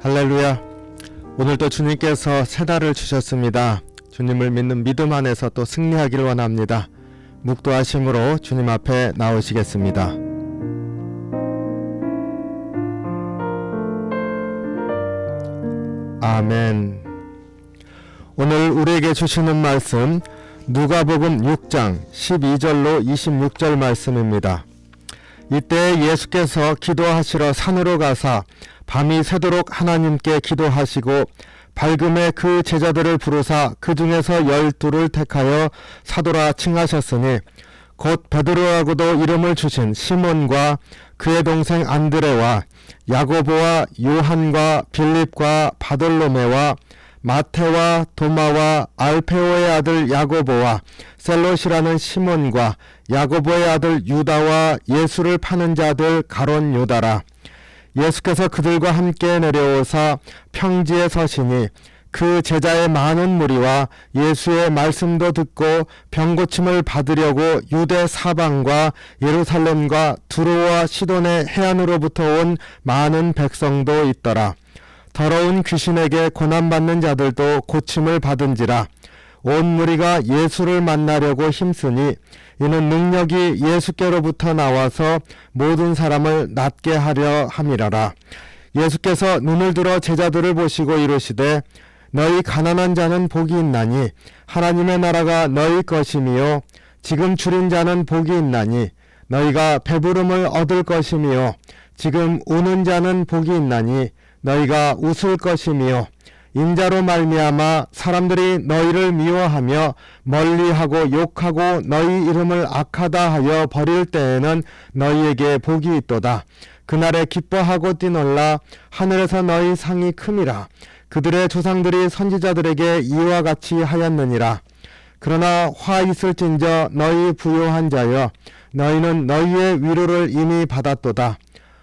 할렐루야. 오늘도 주님께서 새 달을 주셨습니다. 주님을 믿는 믿음 안에서 또 승리하기를 원합니다. 묵도하심으로 주님 앞에 나오시겠습니다. 아멘. 오늘 우리에게 주시는 말씀 누가복음 6장 12절로 26절 말씀입니다. 이때 예수께서 기도하시러 산으로 가사 밤이 새도록 하나님께 기도하시고 밝음에 그 제자들을 부르사 그 중에서 12를 택하여 사도라 칭하셨으니 곧 베드로라고도 이름을 주신 시몬과 그의 동생 안드레와 야고보와 요한과 빌립과 바돌로메와 마태와 도마와 알페오의 아들 야고보와 셀롯이라는 시몬과 야고보의 아들 유다와 예수를 파는 자들 가론 유다라. 예수께서 그들과 함께 내려오사 평지에 서시니 그 제자의 많은 무리와 예수의 말씀도 듣고 병고침을 받으려고 유대 사방과 예루살렘과 두로와 시돈의 해안으로부터 온 많은 백성도 있더라. 더러운 귀신에게 고난받는 자들도 고침을 받은지라. 온 무리가 예수를 만나려고 힘쓰니 이는 능력이 예수께로부터 나와서 모든 사람을 낫게 하려 함이라라. 예수께서 눈을 들어 제자들을 보시고 이르시되 너희 가난한 자는 복이 있나니 하나님의 나라가 너희 것이미요 지금 줄인 자는 복이 있나니 너희가 배부름을 얻을 것이미요 지금 우는 자는 복이 있나니 너희가 웃을 것이미요 인자로 말미암아 사람들이 너희를 미워하며 멀리하고 욕하고 너희 이름을 악하다 하여 버릴 때에는 너희에게 복이 있도다. 그날에 기뻐하고 뛰놀라 하늘에서 너희 상이 큼이라. 그들의 조상들이 선지자들에게 이와 같이 하였느니라. 그러나 화 있을진저 너희 부요한 자여 너희는 너희의 위로를 이미 받았도다.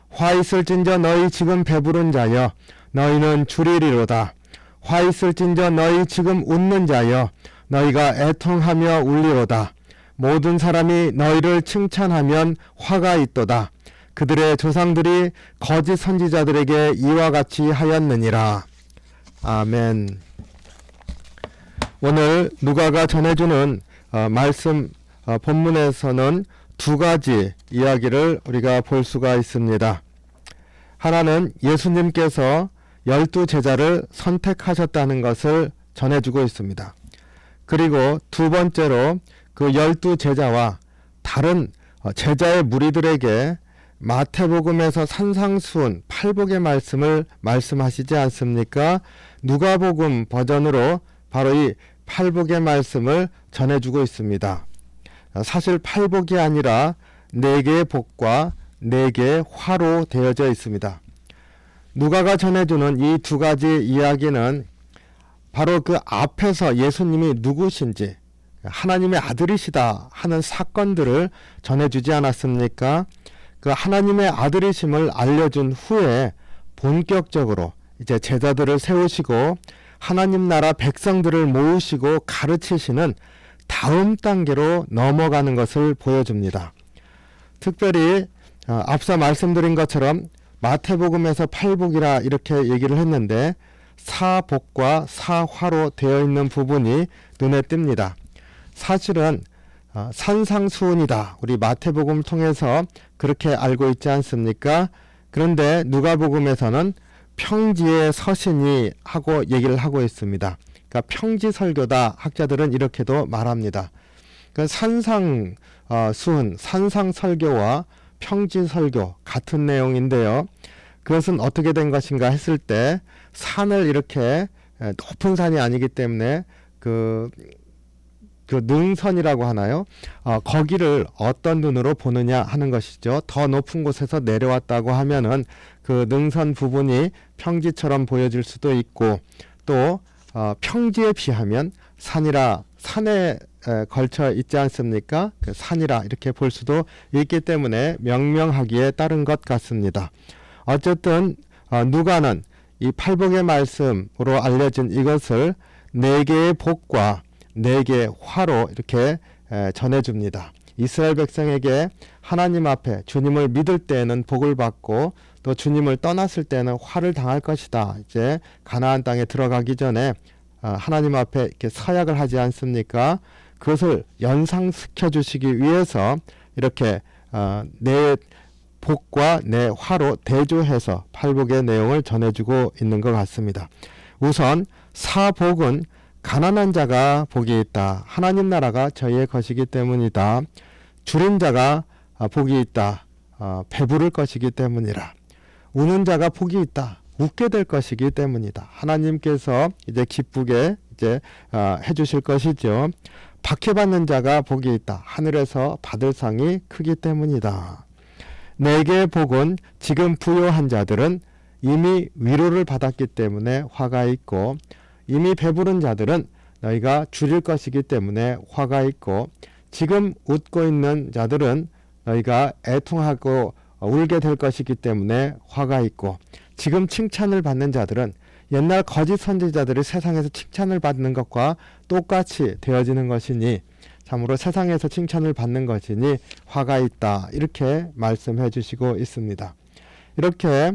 화 있을진저 너희 지금 배부른 자여 너희는 주리리로다. 화 있을진저 너희 지금 웃는 자여 너희가 애통하며 울리로다. 모든 사람이 너희를 칭찬하면 화가 있도다. 그들의 조상들이 거짓 선지자들에게 이와 같이 하였느니라. 아멘. 오늘 누가가 전해주는 말씀 본문에서는 두 가지 이야기를 우리가 볼 수가 있습니다. 하나는 예수님께서 12제자를 선택하셨다는 것을 전해주고 있습니다. 그리고 두 번째로 그 12제자와 다른 제자의 무리들에게 마태복음에서 산상수훈 팔복의 말씀을 말씀하시지 않습니까? 누가복음 버전으로 바로 이 팔복의 말씀을 전해주고 있습니다. 사실 팔복이 아니라 4개의 복과 4개의 화로 되어져 있습니다. 누가가 전해주는 이 두 가지 이야기는 바로 그 앞에서 예수님이 누구신지 하나님의 아들이시다 하는 사건들을 전해주지 않았습니까? 그 하나님의 아들이심을 알려준 후에 본격적으로 이제 제자들을 세우시고 하나님 나라 백성들을 모으시고 가르치시는 다음 단계로 넘어가는 것을 보여줍니다. 특별히 앞서 말씀드린 것처럼 마태복음에서 팔복이라 이렇게 얘기를 했는데 사복과 사화로 되어 있는 부분이 눈에 띕니다. 사실은 산상수훈이다. 우리 마태복음을 통해서 그렇게 알고 있지 않습니까? 그런데 누가복음에서는 평지에 서시니 하고 얘기를 하고 있습니다. 그러니까 평지설교다. 학자들은 이렇게도 말합니다. 그 산상수훈, 산상설교와 평지설교 같은 내용인데요. 그것은 어떻게 된 것인가 했을 때 산을 이렇게 높은 산이 아니기 때문에 그 능선이라고 하나요? 거기를 어떤 눈으로 보느냐 하는 것이죠. 더 높은 곳에서 내려왔다고 하면은 그 능선 부분이 평지처럼 보여질 수도 있고 또 평지에 비하면 산에 걸쳐 있지 않습니까? 그 산이라 이렇게 볼 수도 있기 때문에 명명하기에 따른 것 같습니다. 어쨌든 누가는 이 팔복의 말씀으로 알려진 이것을 4개의 복과 4개의 화로 이렇게 전해줍니다. 이스라엘 백성에게 하나님 앞에 주님을 믿을 때에는 복을 받고 또 주님을 떠났을 때는 화를 당할 것이다. 이제 가나안 땅에 들어가기 전에 하나님 앞에 이렇게 서약을 하지 않습니까? 그것을 연상시켜 주시기 위해서 이렇게 내 복과 내 화로 대조해서 팔복의 내용을 전해주고 있는 것 같습니다. 우선 사복은 가난한 자가 복이 있다. 하나님 나라가 저희의 것이기 때문이다. 줄인 자가 복이 있다. 배부를 것이기 때문이라. 우는 자가 복이 있다. 웃게 될 것이기 때문이다. 하나님께서 이제 기쁘게 이제 해주실 것이죠. 박해받는 자가 복이 있다. 하늘에서 받을 상이 크기 때문이다. 내게 복은 지금 부요한 자들은 이미 위로를 받았기 때문에 화가 있고, 이미 배부른 자들은 너희가 줄일 것이기 때문에 화가 있고, 지금 웃고 있는 자들은 너희가 애통하고 울게 될 것이기 때문에 화가 있고, 지금 칭찬을 받는 자들은 옛날 거짓 선지자들이 세상에서 칭찬을 받는 것과 똑같이 되어지는 것이니, 참으로 세상에서 칭찬을 받는 것이니 화가 있다. 이렇게 말씀해 주시고 있습니다. 이렇게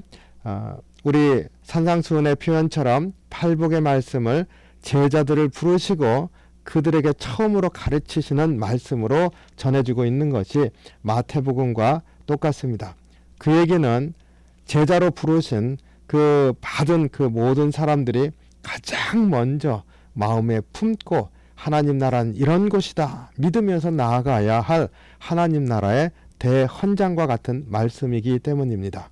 우리 산상수훈의 표현처럼 팔복의 말씀을 제자들을 부르시고 그들에게 처음으로 가르치시는 말씀으로 전해주고 있는 것이 마태복음과 똑같습니다. 그 얘기는 제자로 부르신 그 받은 그 모든 사람들이 가장 먼저 마음에 품고 하나님 나라는 이런 곳이다 믿으면서 나아가야 할 하나님 나라의 대헌장과 같은 말씀이기 때문입니다.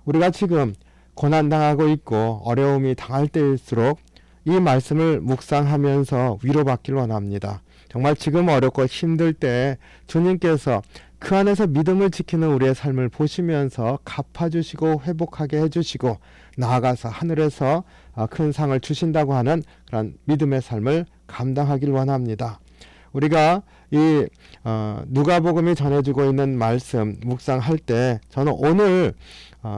우리가 지금 고난당하고 있고 어려움이 당할 때일수록 이 말씀을 묵상하면서 위로받길 원합니다. 정말 지금 어렵고 힘들 때 주님께서 그 안에서 믿음을 지키는 우리의 삶을 보시면서 갚아주시고 회복하게 해주시고 나아가서 하늘에서 큰 상을 주신다고 하는 그런 믿음의 삶을 감당하길 원합니다. 우리가 이 누가복음이 전해주고 있는 말씀 묵상할 때 저는 오늘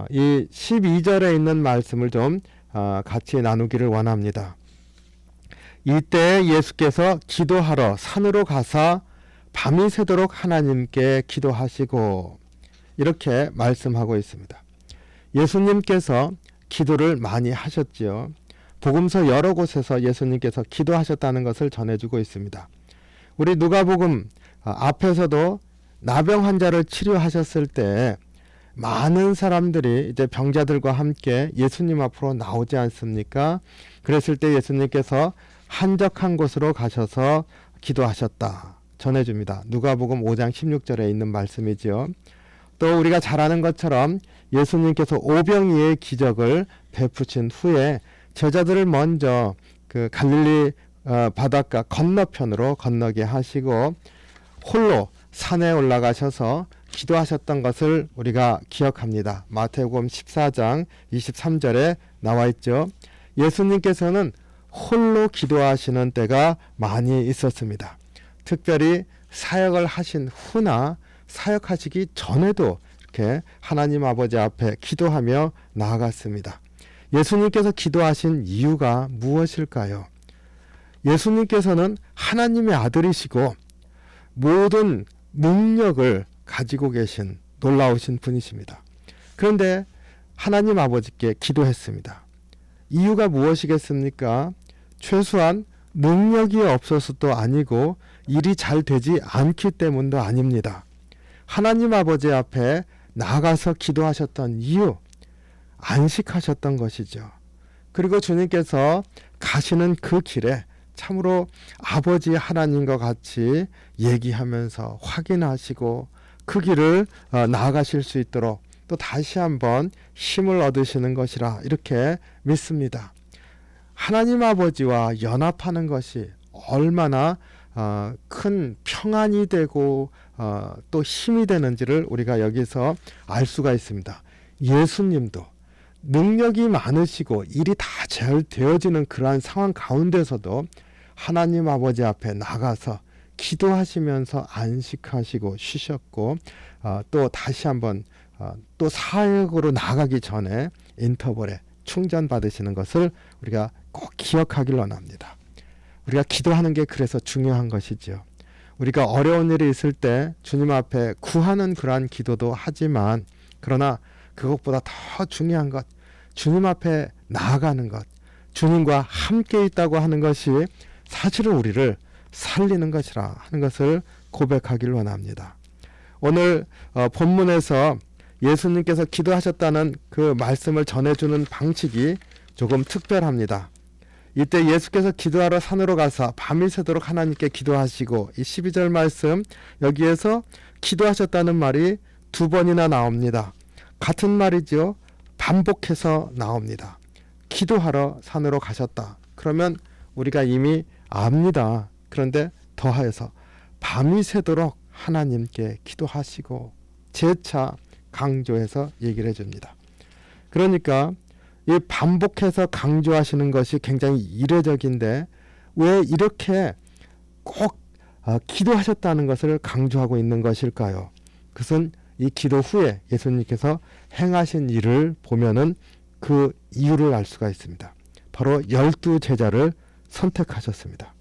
이 12절에 있는 말씀을 좀 같이 나누기를 원합니다. 이때 예수께서 기도하러 산으로 가사 밤이 새도록 하나님께 기도하시고, 이렇게 말씀하고 있습니다. 예수님께서 기도를 많이 하셨지요. 복음서 여러 곳에서 예수님께서 기도하셨다는 것을 전해주고 있습니다. 우리 누가복음 앞에서도 나병 환자를 치료하셨을 때 많은 사람들이 이제 병자들과 함께 예수님 앞으로 나오지 않습니까? 그랬을 때 예수님께서 한적한 곳으로 가셔서 기도하셨다 전해줍니다. 누가복음 5장 16절에 있는 말씀이지요. 또 우리가 잘 아는 것처럼 예수님께서 오병이의 기적을 베푸신 후에 제자들을 먼저 그 갈릴리 바닷가 건너편으로 건너게 하시고 홀로 산에 올라가셔서 기도하셨던 것을 우리가 기억합니다. 마태복음 14장 23절에 나와 있죠. 예수님께서는 홀로 기도하시는 때가 많이 있었습니다. 특별히 사역을 하신 후나 사역하시기 전에도 이렇게 하나님 아버지 앞에 기도하며 나아갔습니다. 예수님께서 기도하신 이유가 무엇일까요? 예수님께서는 하나님의 아들이시고 모든 능력을 가지고 계신 놀라우신 분이십니다. 그런데 하나님 아버지께 기도했습니다. 이유가 무엇이겠습니까? 최소한 능력이 없어서도 아니고 일이 잘 되지 않기 때문도 아닙니다. 하나님 아버지 앞에 나가서 기도하셨던 이유, 안식하셨던 것이죠. 그리고 주님께서 가시는 그 길에 참으로 아버지 하나님과 같이 얘기하면서 확인하시고 그 길을 나아가실 수 있도록 또 다시 한번 힘을 얻으시는 것이라 이렇게 믿습니다. 하나님 아버지와 연합하는 것이 얼마나 큰 평안이 되고 또 힘이 되는지를 우리가 여기서 알 수가 있습니다. 예수님도 능력이 많으시고 일이 다 잘 되어지는 그러한 상황 가운데서도 하나님 아버지 앞에 나가서 기도하시면서 안식하시고 쉬셨고 또 다시 한번 또 사역으로 나가기 전에 인터벌에 충전받으시는 것을 우리가 꼭 기억하길 원합니다. 우리가 기도하는 게 그래서 중요한 것이죠. 우리가 어려운 일이 있을 때 주님 앞에 구하는 그러한 기도도 하지만 그러나 그것보다 더 중요한 것, 주님 앞에 나아가는 것, 주님과 함께 있다고 하는 것이 사실은 우리를 살리는 것이라 하는 것을 고백하길 원합니다. 오늘 본문에서 예수님께서 기도하셨다는 그 말씀을 전해주는 방식이 조금 특별합니다. 이때 예수께서 기도하러 산으로 가서 밤이 새도록 하나님께 기도하시고, 이 12절 말씀 여기에서 기도하셨다는 말이 두 번이나 나옵니다. 같은 말이죠. 반복해서 나옵니다. 기도하러 산으로 가셨다. 그러면 우리가 이미 압니다. 그런데 더하여서 밤이 새도록 하나님께 기도하시고 재차 강조해서 얘기를 해줍니다. 그러니까 이 반복해서 강조하시는 것이 굉장히 이례적인데 왜 이렇게 꼭 기도하셨다는 것을 강조하고 있는 것일까요? 그것은 이 기도 후에 예수님께서 행하신 일을 보면은 그 이유를 알 수가 있습니다. 바로 12제자를 선택하셨습니다.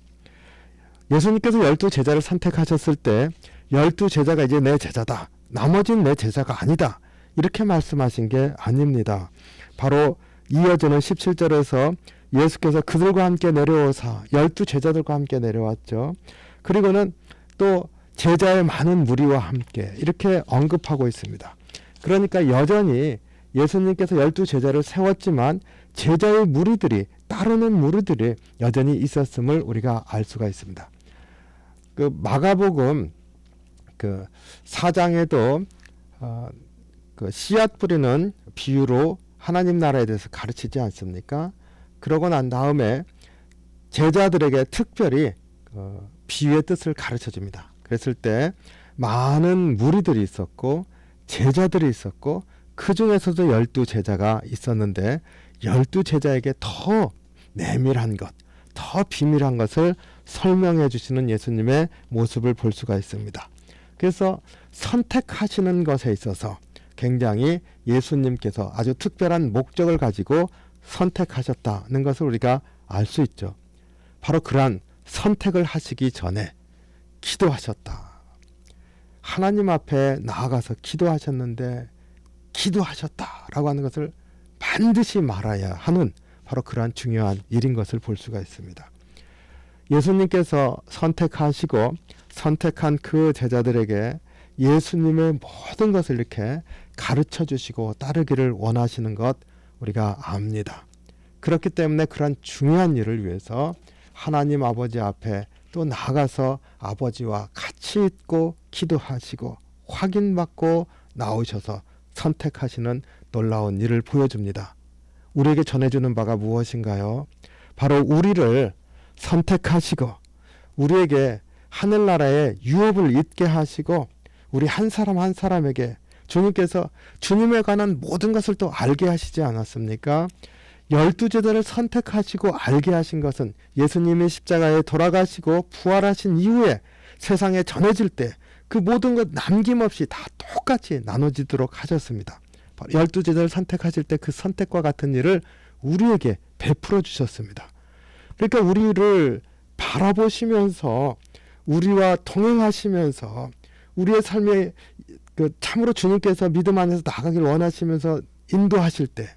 예수님께서 12제자를 선택하셨을 때 12제자가 이제 내 제자다, 나머지는 내 제자가 아니다, 이렇게 말씀하신 게 아닙니다. 바로 이어지는 17절에서 예수께서 그들과 함께 내려오사 12제자들과 함께 내려왔죠. 그리고는 또 제자의 많은 무리와 함께 이렇게 언급하고 있습니다. 그러니까 여전히 예수님께서 12제자를 세웠지만 제자의 무리들이, 따르는 무리들이 여전히 있었음을 우리가 알 수가 있습니다. 그 마가복음 그 4장에도 그 씨앗 뿌리는 비유로 하나님 나라에 대해서 가르치지 않습니까? 그러고 난 다음에 제자들에게 특별히 비유의 뜻을 가르쳐 줍니다. 그랬을 때 많은 무리들이 있었고 제자들이 있었고 그 중에서도 12제자가 있었는데 12제자에게 더 내밀한 것, 더 비밀한 것을 설명해 주시는 예수님의 모습을 볼 수가 있습니다. 그래서 선택하시는 것에 있어서 굉장히 예수님께서 아주 특별한 목적을 가지고 선택하셨다는 것을 우리가 알 수 있죠. 바로 그러한 선택을 하시기 전에 기도하셨다. 하나님 앞에 나아가서 기도하셨는데 기도하셨다라고 하는 것을 반드시 말아야 하는 바로 그러한 중요한 일인 것을 볼 수가 있습니다. 예수님께서 선택하시고 선택한 그 제자들에게 예수님의 모든 것을 이렇게 가르쳐 주시고 따르기를 원하시는 것 우리가 압니다. 그렇기 때문에 그런 중요한 일을 위해서 하나님 아버지 앞에 또 나가서 아버지와 같이 있고 기도하시고 확인받고 나오셔서 선택하시는 놀라운 일을 보여줍니다. 우리에게 전해주는 바가 무엇인가요? 바로 우리를 선택하시고 우리에게 하늘나라의 유업을 잊게 하시고 우리 한 사람 한 사람에게 주님께서 주님에 관한 모든 것을 또 알게 하시지 않았습니까? 12제자를 선택하시고 알게 하신 것은 예수님이 십자가에 돌아가시고 부활하신 이후에 세상에 전해질 때 그 모든 것 남김없이 다 똑같이 나눠지도록 하셨습니다. 12제자를 선택하실 때 그 선택과 같은 일을 우리에게 베풀어 주셨습니다. 그러니까 우리를 바라보시면서 우리와 동행하시면서 우리의 삶에 참으로 주님께서 믿음 안에서 나가길 원하시면서 인도하실 때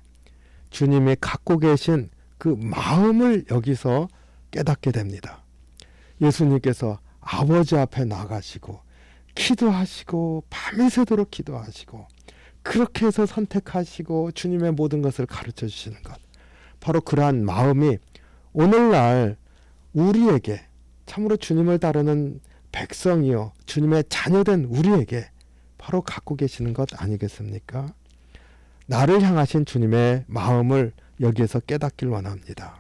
주님이 갖고 계신 그 마음을 여기서 깨닫게 됩니다. 예수님께서 아버지 앞에 나가시고 기도하시고 밤이 새도록 기도하시고 그렇게 해서 선택하시고 주님의 모든 것을 가르쳐 주시는 것, 바로 그러한 마음이 오늘날 우리에게 참으로 주님을 따르는 백성이요 주님의 자녀된 우리에게 바로 갖고 계시는 것 아니겠습니까? 나를 향하신 주님의 마음을 여기에서 깨닫길 원합니다.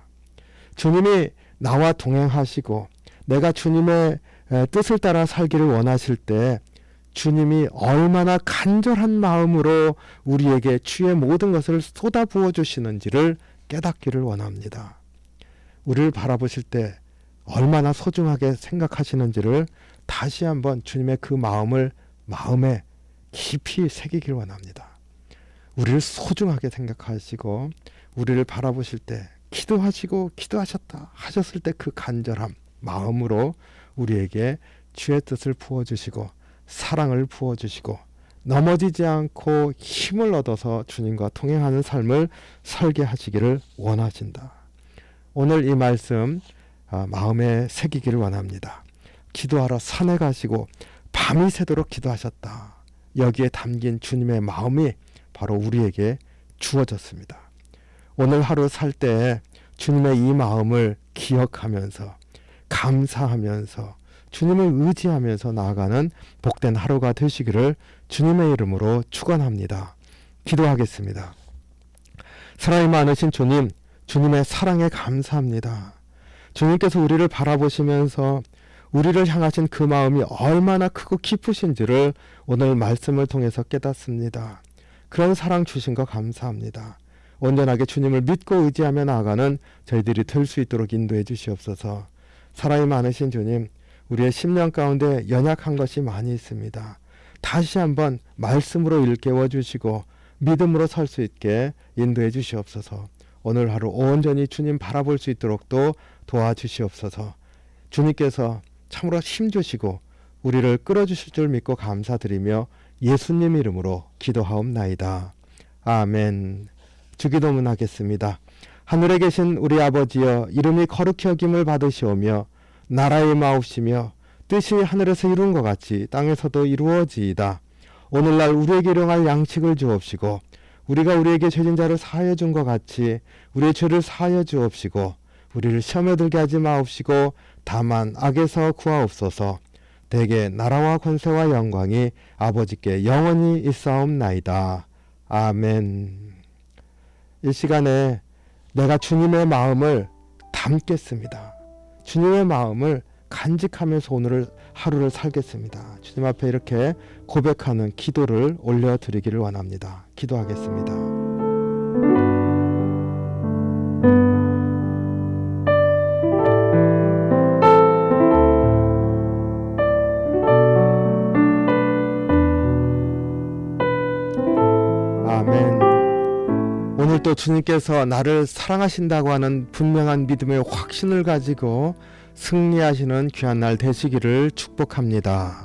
주님이 나와 동행하시고 내가 주님의 뜻을 따라 살기를 원하실 때 주님이 얼마나 간절한 마음으로 우리에게 주의 모든 것을 쏟아부어 주시는지를 깨닫기를 원합니다. 우리를 바라보실 때 얼마나 소중하게 생각하시는지를 다시 한번 주님의 그 마음을 마음에 깊이 새기길 원합니다. 우리를 소중하게 생각하시고 우리를 바라보실 때 기도하시고 기도하셨다 하셨을 때 그 간절함 마음으로 우리에게 주의 뜻을 부어주시고 사랑을 부어주시고 넘어지지 않고 힘을 얻어서 주님과 동행하는 삶을 살게 하시기를 원하신다. 오늘 이 말씀 마음에 새기기를 원합니다. 기도하러 산에 가시고 밤이 새도록 기도하셨다. 여기에 담긴 주님의 마음이 바로 우리에게 주어졌습니다. 오늘 하루 살 때 주님의 이 마음을 기억하면서 감사하면서 주님을 의지하면서 나아가는 복된 하루가 되시기를 주님의 이름으로 축원합니다. 기도하겠습니다. 사랑이 많으신 주님, 주님의 사랑에 감사합니다. 주님께서 우리를 바라보시면서 우리를 향하신 그 마음이 얼마나 크고 깊으신지를 오늘 말씀을 통해서 깨닫습니다. 그런 사랑 주신 거 감사합니다. 온전하게 주님을 믿고 의지하며 나아가는 저희들이 될 수 있도록 인도해 주시옵소서. 사랑이 많으신 주님, 우리의 심령 가운데 연약한 것이 많이 있습니다. 다시 한번 말씀으로 일깨워 주시고 믿음으로 설 수 있게 인도해 주시옵소서. 오늘 하루 온전히 주님 바라볼 수 있도록 또 도와주시옵소서. 주님께서 참으로 힘주시고 우리를 끌어주실 줄 믿고 감사드리며 예수님 이름으로 기도하옵나이다. 아멘. 주기도문 하겠습니다. 하늘에 계신 우리 아버지여, 이름이 거룩히 여김을 받으시오며 나라의 마옵시며 뜻이 하늘에서 이룬 것 같이 땅에서도 이루어지이다. 오늘날 우리에게 일용할 양식을 주옵시고 우리가 우리에게 죄진 자를 사하여 준 것 같이 우리의 죄를 사하여 주옵시고 우리를 시험에 들게 하지 마옵시고 다만 악에서 구하옵소서. 대개 나라와 권세와 영광이 아버지께 영원히 있사옵나이다. 아멘. 이 시간에 내가 주님의 마음을 담겠습니다. 주님의 마음을 간직하면서 오늘 하루를 살겠습니다. 주님 앞에 이렇게 고백하는 기도를 올려드리기를 원합니다. 기도하겠습니다. 아멘. 오늘 또 주님께서 나를 사랑하신다고 하는 분명한 믿음의 확신을 가지고 승리하시는 귀한 날 되시기를 축복합니다.